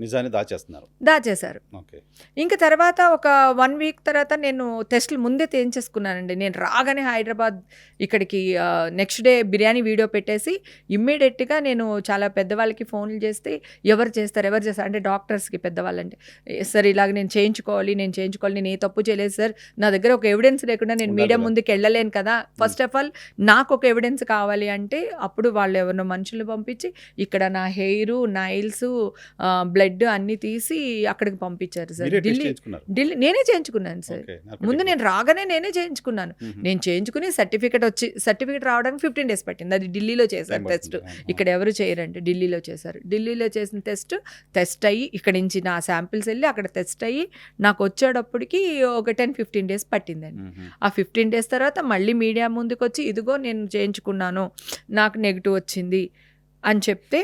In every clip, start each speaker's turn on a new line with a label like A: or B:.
A: నిజాన్ని దాచేస్తున్నారు.
B: దాచేశారు.
A: ఓకే.
B: ఇంక తర్వాత ఒక 1 వీక్ తర్వాత నేను టెస్టులు ముందే చేయించేసుకున్నానండి. నేను రాగానే హైదరాబాద్ ఇక్కడికి నెక్స్ట్ డే బిర్యానీ వీడియో పెట్టేసి ఇమ్మీడియట్‌గా నేను చాలా పెద్దవాళ్ళకి ఫోన్లు చేస్తే ఎవరు చేస్తారు అంటే డాక్టర్స్‌కి పెద్దవాళ్ళంటే, సార్ ఇలాగ నేను చేయించుకోవాలి, నేను ఏ తప్పు చేయలేదు సార్. నా దగ్గర ఒక ఎవిడెన్స్ లేకుండా నేను
A: ఉండాలి
B: మీడియా
A: కదా.
B: ముందుకు వెళ్ళలేను కదా. ఫస్ట్ ఆఫ్ ఆల్ నాకు ఒక ఎవిడెన్స్ కావాలి అంటే అప్పుడు వాళ్ళు ఎవరినో మనుషులు పంపించి ఇక్కడ నా హెయిరు, నైల్సు, బ్లడ్ అన్నీ తీసి అక్కడికి పంపించారు సార్.
A: మీరే టెస్ట్ చేయించుకున్నారు.
B: ఢిల్లీ నేనే చేయించుకున్నాను సార్.
A: ఓకే.
B: ముందు నేను రాగానే నేనే చేయించుకున్నాను. నేను చేయించుకుని సర్టిఫికేట్ రావడానికి 15 days పట్టింది. అది ఢిల్లీలో చేశారు టెస్ట్. ఇక్కడ ఎవరు చేయరంటే ఢిల్లీలో చేశారు. ఢిల్లీలో చేసిన టెస్ట్ అయ్యి ఇక్కడి నుంచి నా శాంపిల్స్ వెళ్ళి అక్కడ టెస్ట్ అయ్యి నాకు వచ్చేటప్పటికి ఒక 10-15 days పట్టిందండి. ఆ 15 days తర్వాత మళ్ళీ మీడియా ముందుకు వచ్చి ఇదిగో నేను చేయించుకున్నాను, నాకు నెగిటివ్ వచ్చింది అని చెప్తే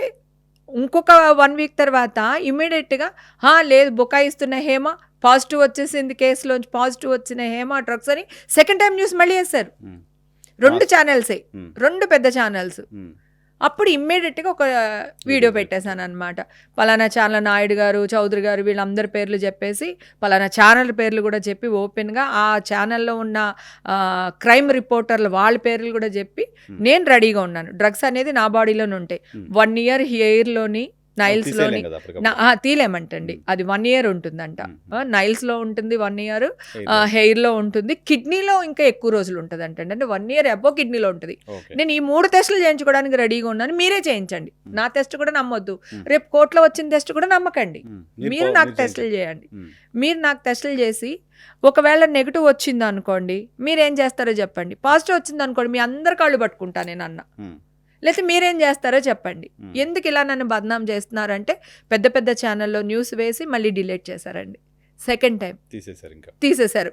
B: ఇంకొక 1 week తర్వాత ఇమ్మీడియట్గా లేదు బుకాయిస్తున్న హేమ పాజిటివ్ వచ్చేసింది, కేసులోంచి పాజిటివ్ వచ్చిన హేమ డ్రగ్స్ అని సెకండ్ టైం న్యూస్ మళ్ళీ వేశారు. 2 ఛానల్సే, 2 పెద్ద ఛానల్స్. అప్పుడు ఇమ్మీడియట్గా ఒక వీడియో పెట్టేశాను అనమాట. పలానా ఛానల్ నాయుడు గారు, చౌదరి గారు వీళ్ళందరి పేర్లు చెప్పేసి పలానా ఛానల్ పేర్లు కూడా చెప్పి ఓపెన్గా ఆ ఛానల్లో ఉన్న క్రైమ్ రిపోర్టర్లు వాళ్ళ పేర్లు కూడా చెప్పి నేను రెడీగా ఉన్నాను. డ్రగ్స్ అనేది నా బాడీలోనే ఉంటాయి. 1 year హెయిర్లోని, నైల్స్లోని తీలేమంటండి. అది 1 year ఉంటుందంట. నైల్స్లో ఉంటుంది 1 year, హెయిర్లో ఉంటుంది, కిడ్నీలో ఇంకా ఎక్కువ రోజులు ఉంటుంది అంటండి. అంటే 1 year అబో కిడ్నీలో ఉంటుంది. నేను ఈ 3 టెస్టులు చేయించుకోవడానికి రెడీగా ఉన్నాను. మీరే చేయించండి. నా టెస్ట్ కూడా నమ్మొద్దు, రేపు కోర్టులో వచ్చిన టెస్ట్ కూడా నమ్మకండి. మీరు నాకు టెస్టులు చేయండి. మీరు నాకు టెస్టులు చేసి ఒకవేళ నెగిటివ్ వచ్చింది అనుకోండి, మీరేం చేస్తారో చెప్పండి. పాజిటివ్ వచ్చింది అనుకోండి, మీ అందరి కాళ్ళు పట్టుకుంటా నేను అన్న. లేకపోతే మీరేం చేస్తారో చెప్పండి. ఎందుకు ఇలా నన్ను బద్నాం చేస్తున్నారంటే పెద్ద పెద్ద ఛానల్లో న్యూస్ వేసి మళ్ళీ డిలీట్ చేశారండి. సెకండ్ టైం తీసేశారు.